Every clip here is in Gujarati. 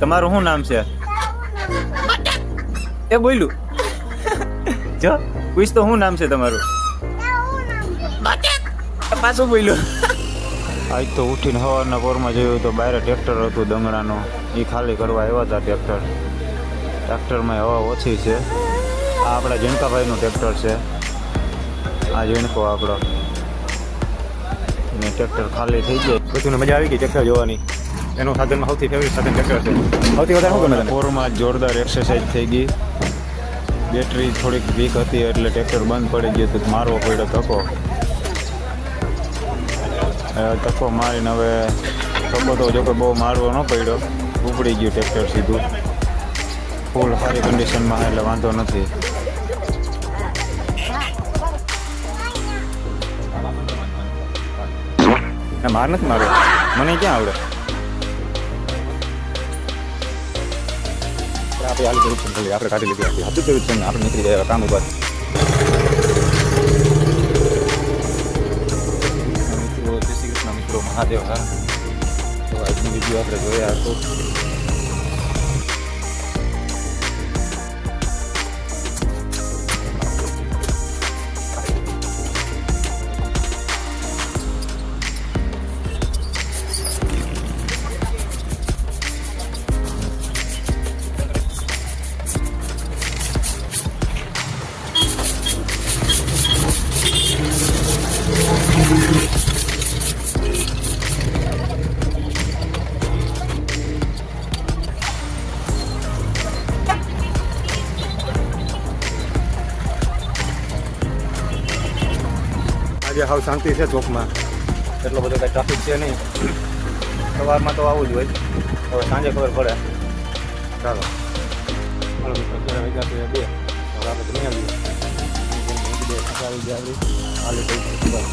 તમારું શું નામ છે? એ બોલ્યું જો પૂછ તો શું નામ છે તમારું? પાછું બોલ્યું. આજ તો ઉઠીને સવારના પોરમાં જોયું તો બહાર ટ્રેક્ટર હતું દંગણાનું, એ ખાલી કરવા આવ્યા હતા. ટ્રેક્ટરમાં હવા ઓછી છે. આ આપણા ઝીણકાભાઈનું ટ્રેક્ટર છે. આ ઝીણકો આપણો ને ટ્રેક્ટર ખાલી થઈ જાય. બધું મજા આવી ગઈ ટ્રેક્ટર જોવાની. એનું સાધનમાં સૌથી ફેવરિટ સાધન ટ્રેક્ટર છે. સૌથી વધારે શું ગમે તને? પોરમાં જોરદાર એક્સરસાઇઝ થઈ ગઈ. બેટરી થોડીક વીક હતી એટલે ટ્રેક્ટર બંધ પડી ગયું તો મારવો પડ્યો ધક્કો. ધક્કો મારીને હવે ધક્કો તો જો કે બહુ મારવો ન પડ્યો, ઉપડી ગયું ટ્રેક્ટર સીધું. ફૂલ સારી કન્ડિશનમાં એટલે વાંધો નથી. માર નથી મારો, મને ક્યાં આવડે. આપણે હાલ કર્યું છે, આપણે કાઢી લીધી. આપણે કર્યું છે, આપણે નીકળી જાય કામ ઉપર. મિત્રો જય શ્રી કૃષ્ણ. મિત્રો મહાદેવ. હા, તો આજની વિડીયો આપણે જોયા હતો. આજે હાવ શાંતિ છે ચોકમાં, એટલો બધો કાંઈ ટ્રાફિક છે નહીં. સવારમાં તો આવું જ હોય, હવે સાંજે ખબર પડે. ચાલો હાલો મિત્રો, અત્યારે વાગ્યા છે 2. હવે આપણે જમી આવીએ. આવી ગયા હાલે થઈ બસ.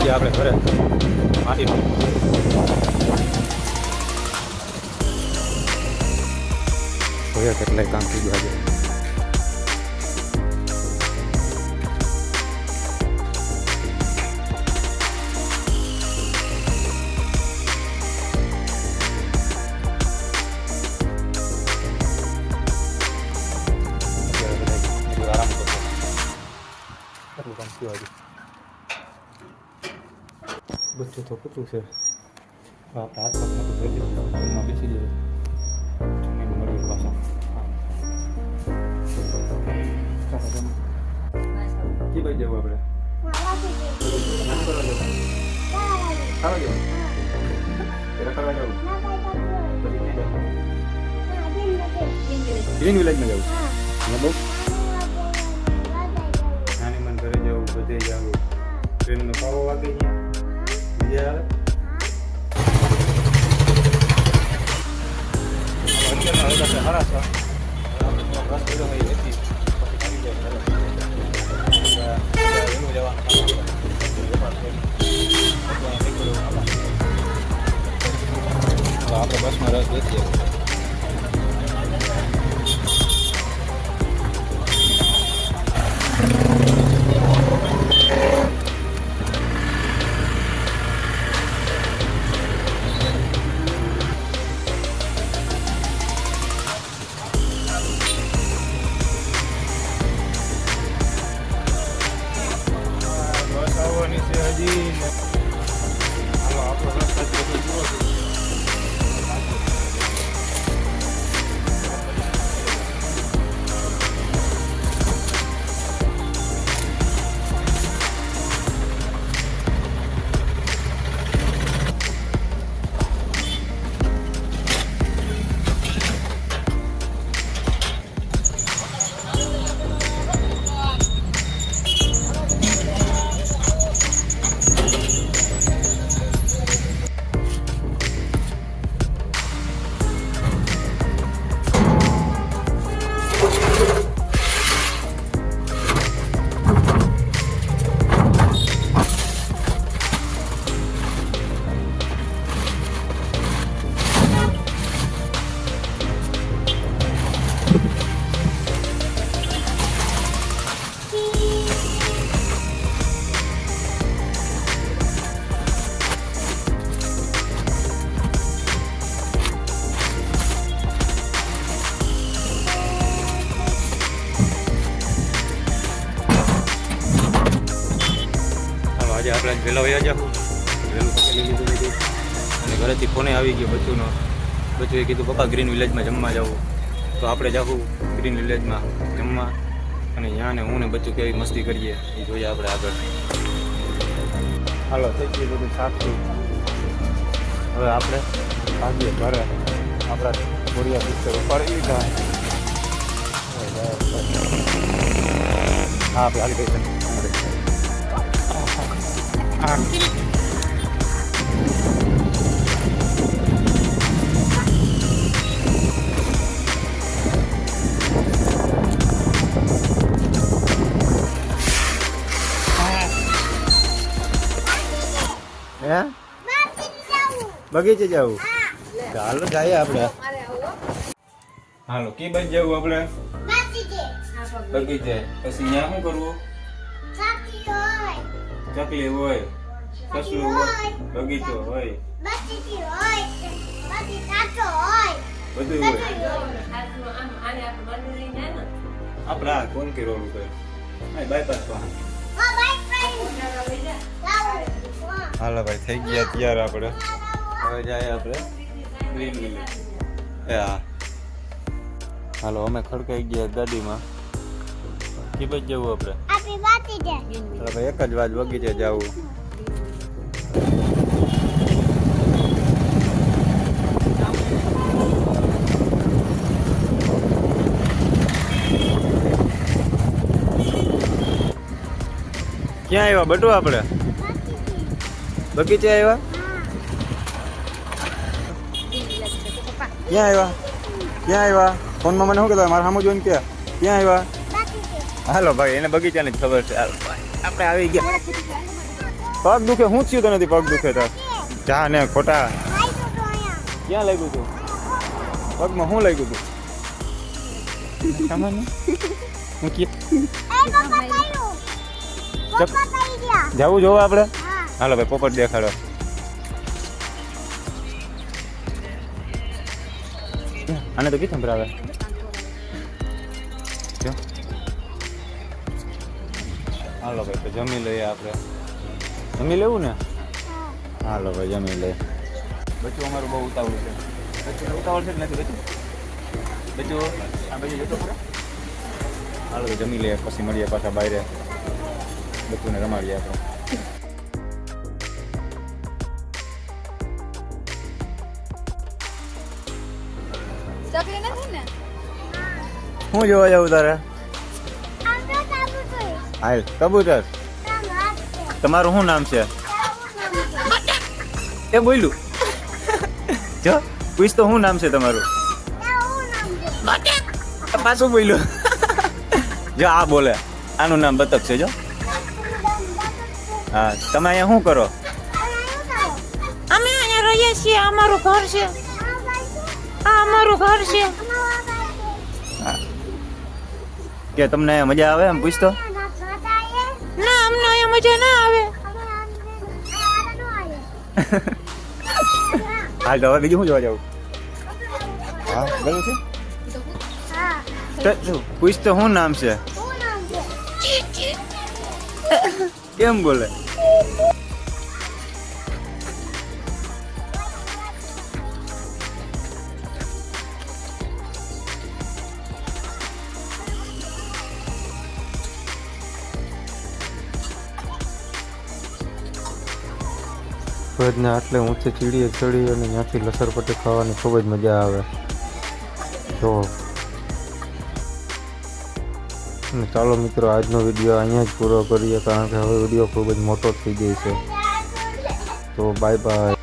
આપણે ઘરે માટીનું જોયા કેટલાય કામ થઈ ગયા છે. આરામ કરતો એટલું કામ થયું આજે. બચ્ચું તો કૂતરું છે. આપણે હાથ પગમાં તો કરી દીધું, બેસી જઈએ. મળીએ પાછા. કી ભાઈ જવું આપણે? ખાવા જવું? કરવા જવું? પછી ક્યાં જવું? ગ્રીન વિલેજમાં જવું? બહુ નાની મન ઘરે જવું, બધે જવું. ટ્રેનનો પાવો વાગી ગયા. Yeah. આપણે બસમાં રસ બેસીએ. આજે આપણે વહેલા વયા જાઉં વહેલું પકડી લીધું બધું અને ઘરેથી ફોને આવી ગયો બચ્ચુનો. બચ્ચુએ કીધું પપ્પા ગ્રીન વિલેજમાં જમવા જવું, તો આપણે જાવું ગ્રીન વિલેજમાં જમવા. અને ત્યાં ને હું ને બચ્ચું કેવી મસ્તી કરીએ એ જોઈએ આપણે આગળ. હાલો થઈ ગયું બધું સાચું. હવે આપણે ભાગીએ ઘરે. આપણા કોરિયા પિક્ચર ઉપાડી લીધા. હા આપણે હાલી ગઈ છે. બગીચે જવું? ચાલો જઈએ આપણે. હાલો કે બાજુ જવું આપણે? બગીચે. પછી ત્યાં શું કરવું? ચકલી હોય, કસલું હોય, બગીચો હોય, બધું હોય. આપણે આ કોણ કે રોડ ઉપર બાયપાસ પર. હાલો ભાઈ થઈ ગયા તૈયાર આપણે. હવે જાય આપણે ગ્રીન વિલેજ. હા હાલો અમે ખડકાઈ ગયા ગાડીમાં. કે બાજુ જવું આપણે? ભાઈ એક જ વાત બગીચે જવું. ક્યાં આવ્યા બટુ આપણે? બગીચે આવ્યા? ક્યાં આવ્યા? ક્યાં આવ્યા? ફોનમાં મને શું કહેતા મારે સામું જોઈને કે ક્યાં આવ્યા? હાલો ભાઈ એને બગીચાની જ ખબર છે. હાલો આપણે આવી ગયા. પગ દુખે? શું થયું તો નથી પગ દુખે તો? જા ને ખોટા. ક્યાં લાગ્યું હતું પગમાં? શું લાગ્યું હતું? સામાન્ય હું કે જવું જોવા આપણે? હાલો ભાઈ પોપટ દેખાડો. આને તો કીધું સંભળાવે. હાલો ભાઈ તો જમી લઈએ આપણે. જમી લેવું ને? હાલો ભાઈ જમી લઈએ. બચ્ચું અમારું બહુ ઉતાવળું છે. બચ્ચું ઉતાવળ છે કે નથી બચ્ચું? બચ્ચું આ બાજુ જતો પડે. હાલો તો જમી લઈએ પછી મળીએ પાછા બહાર. બચ્ચુને રમાડીએ આપણે. શું જોવા જવું તારે? હાલ કબૂતર. તમારું શું નામ છે? એ બોલ્યું જો પૂછ તો શું નામ છે તમારું? પાછું બોલ્યું. જો આ બોલે આનું નામ બતક છે. જો હા તમે અહીંયા શું કરો? અમે અહીંયા રહીએ છીએ. અમારું ઘર છે. આ અમારું ઘર છે. કે તમને અહીંયા મજા આવે એમ પૂછતો? ના અમને અહીંયા મજા ના આવે. હાલ તો હવે બીજું શું જોવા જવું? હા ગયું છે. પૂછ તો શું નામ છે? કેમ બોલે? ભુજના આટલે ઊંચે ચીડીએ ચડી અને ત્યાંથી લસરપટ્ટી ખાવાની ખૂબ જ મજા આવે. જો અને ચાલો મિત્રો આજનો વિડીયો અહીંયા જ પૂરો કરીએ કારણ કે હવે વિડીયો ખૂબ જ મોટો થઈ ગયો છે. તો બાય બાય.